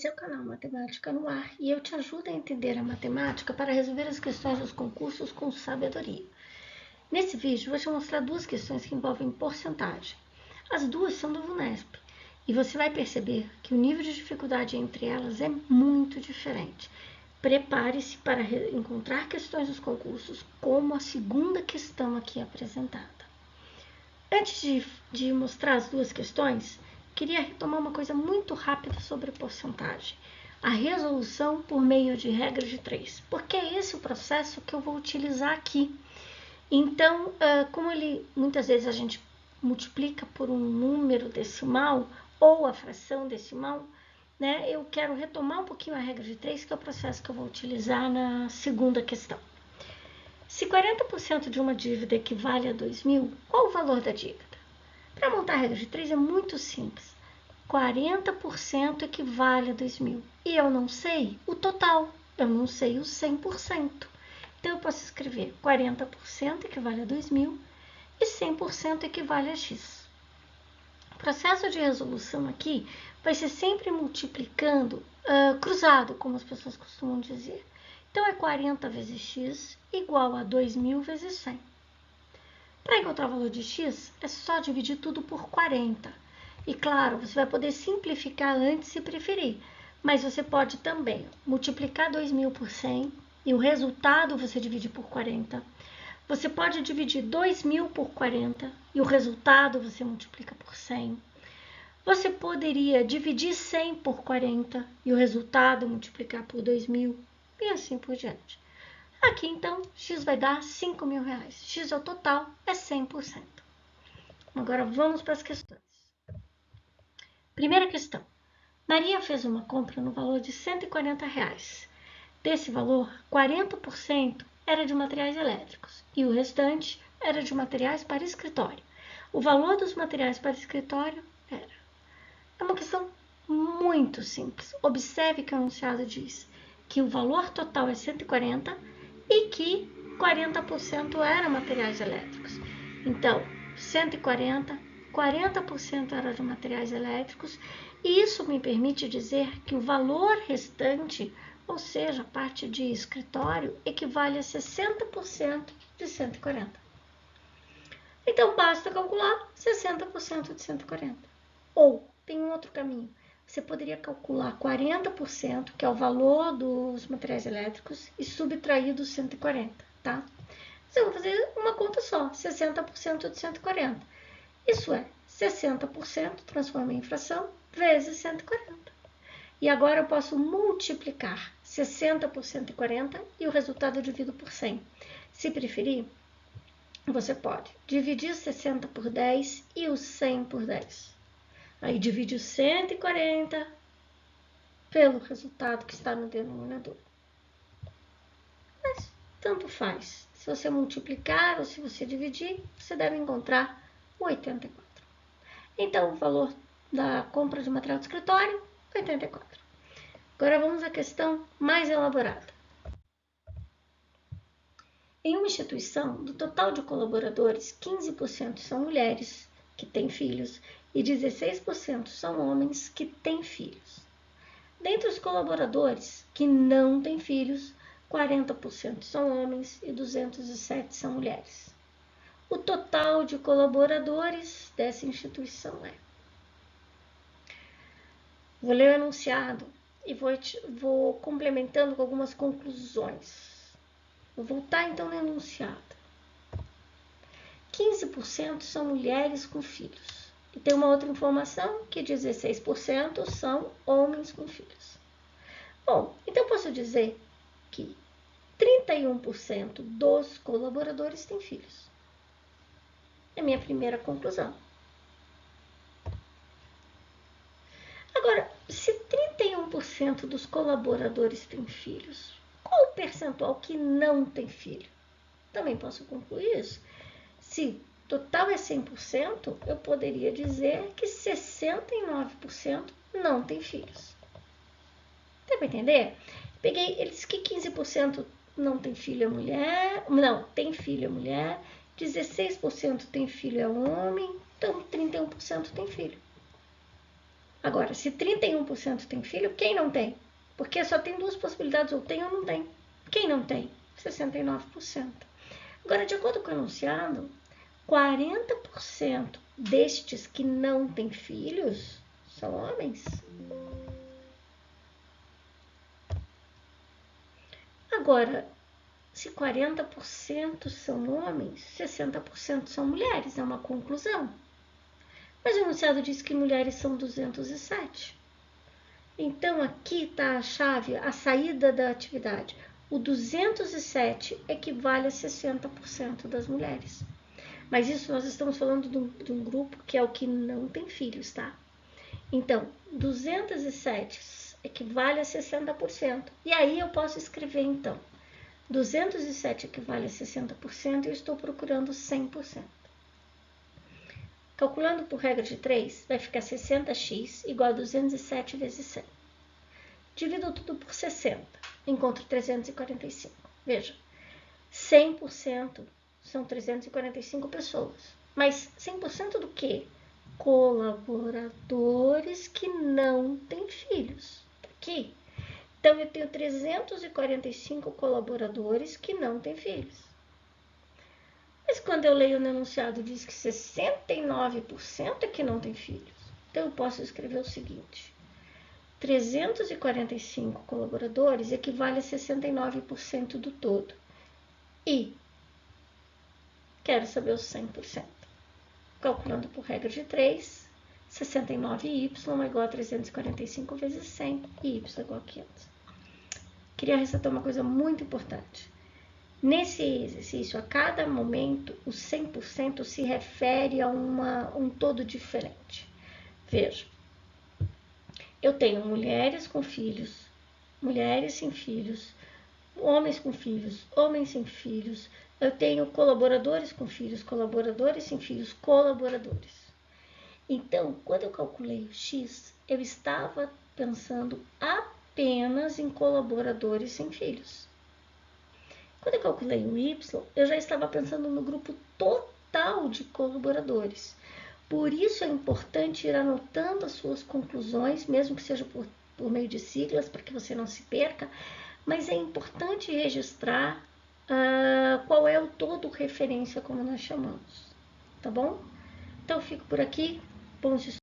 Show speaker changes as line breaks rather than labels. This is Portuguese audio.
Esse é o canal Matemática no Ar e eu te ajudo a entender a matemática para resolver as questões dos concursos com sabedoria. Nesse vídeo, vou te mostrar duas questões que envolvem porcentagem. As duas são do VUNESP e você vai perceber que o nível de dificuldade entre elas é muito diferente. Prepare-se para encontrar questões dos concursos como a segunda questão aqui apresentada. Antes de mostrar as duas questões, queria retomar uma coisa muito rápida sobre porcentagem. A resolução por meio de regra de 3, porque é esse o processo que eu vou utilizar aqui. Então, como muitas vezes a gente multiplica por um número decimal ou a fração decimal, né, eu quero retomar um pouquinho a regra de 3, que é o processo que eu vou utilizar na segunda questão. Se 40% de uma dívida equivale a 2.000, qual o valor da dívida? Para montar a regra de 3 é muito simples. 40% equivale a 2.000. E eu não sei o total, eu não sei o 100%. Então, eu posso escrever 40% equivale a 2.000 e 100% equivale a x. O processo de resolução aqui vai ser sempre multiplicando cruzado, como as pessoas costumam dizer. Então, é 40 vezes x igual a 2.000 vezes 100. Para encontrar o valor de x, é só dividir tudo por 40. E claro, você vai poder simplificar antes se preferir, mas você pode também multiplicar 2.000 por 100 e o resultado você divide por 40. Você pode dividir 2.000 por 40 e o resultado você multiplica por 100. Você poderia dividir 100 por 40 e o resultado multiplicar por 2.000 e assim por diante. Aqui, então, x vai dar R$5.000. X é o total, é 100%. Agora, vamos para as questões. Primeira questão. Maria fez uma compra no valor de R$140. Desse valor, 40% era de materiais elétricos e o restante era de materiais para escritório. O valor dos materiais para escritório era... É uma questão muito simples. Observe que o enunciado diz que o valor total é 140 e que 40% eram materiais elétricos. Então, 140, 40% era de materiais elétricos, e isso me permite dizer que o valor restante, ou seja, a parte de escritório, equivale a 60% de 140. Então, basta calcular 60% de 140. Ou, tem um outro caminho. Você poderia calcular 40%, que é o valor dos materiais elétricos, e subtrair dos 140, tá? Então, eu vou fazer uma conta só, 60% de 140. Isso é 60%, transforma em fração, vezes 140. E agora eu posso multiplicar 60 por 140 e o resultado eu divido por 100. Se preferir, você pode dividir 60 por 10 e o 100 por 10. Aí divide o 140 pelo resultado que está no denominador. Mas tanto faz. Se você multiplicar ou se você dividir, você deve encontrar o 84. Então, o valor da compra de material de escritório, 84. Agora vamos à questão mais elaborada. Em uma instituição, do total de colaboradores, 15% são mulheres que têm filhos e 16% são homens que têm filhos. Dentre os colaboradores que não têm filhos, 40% são homens e 207 são mulheres. O total de colaboradores dessa instituição é... Vou ler o enunciado e vou complementando com algumas conclusões. Vou voltar então no enunciado. 15% são mulheres com filhos. E tem uma outra informação que 16% são homens com filhos. Bom, então eu posso dizer que 31% dos colaboradores têm filhos. É a minha primeira conclusão. Agora, se 31% dos colaboradores têm filhos, qual o percentual que não tem filho? Também posso concluir isso. Se total é 100%, eu poderia dizer que 69% não tem filhos. Deu para entender? Ele disse que 15% não tem filho é mulher, não, tem filho é mulher, 16% tem filho é homem, então 31% tem filho. Agora, se 31% tem filho, quem não tem? Porque só tem duas possibilidades, ou tem ou não tem. Quem não tem? 69%. Agora, de acordo com o enunciado, 40% destes que não têm filhos são homens. Agora, se 40% são homens, 60% são mulheres, é uma conclusão. Mas o enunciado diz que mulheres são 207. Então, aqui está a chave, a saída da atividade. O 207 equivale a 60% das mulheres. Mas isso nós estamos falando de um grupo que é o que não tem filhos, tá? Então, 207 equivale a 60%. E aí eu posso escrever, então, 207 equivale a 60% e eu estou procurando 100%. Calculando por regra de 3, vai ficar 60x igual a 207 vezes 100. Divido tudo por 60, encontro 345. Veja, 100% são 345 pessoas. Mas 100% do quê? Colaboradores que não têm filhos. Aqui. Então, eu tenho 345 colaboradores que não têm filhos. Mas quando eu leio no enunciado, diz que 69% é que não tem filhos. Então, eu posso escrever o seguinte: 345 colaboradores equivale a 69% do todo. E quero saber os 100%. Calculando por regra de 3, 69y é igual a 345 vezes 100 e y é igual a 500. Queria ressaltar uma coisa muito importante. Nesse exercício, a cada momento, o 100% se refere a um todo diferente. Veja, eu tenho mulheres com filhos, mulheres sem filhos, homens com filhos, homens sem filhos. Eu tenho colaboradores com filhos, colaboradores sem filhos, colaboradores. Então, quando eu calculei o X, eu estava pensando apenas em colaboradores sem filhos. Quando eu calculei o Y, eu já estava pensando no grupo total de colaboradores. Por isso é importante ir anotando as suas conclusões, mesmo que seja por meio de siglas, para que você não se perca, mas é importante registrar qual é o todo referência, como nós chamamos, tá bom? Então, eu fico por aqui. Bons estudos.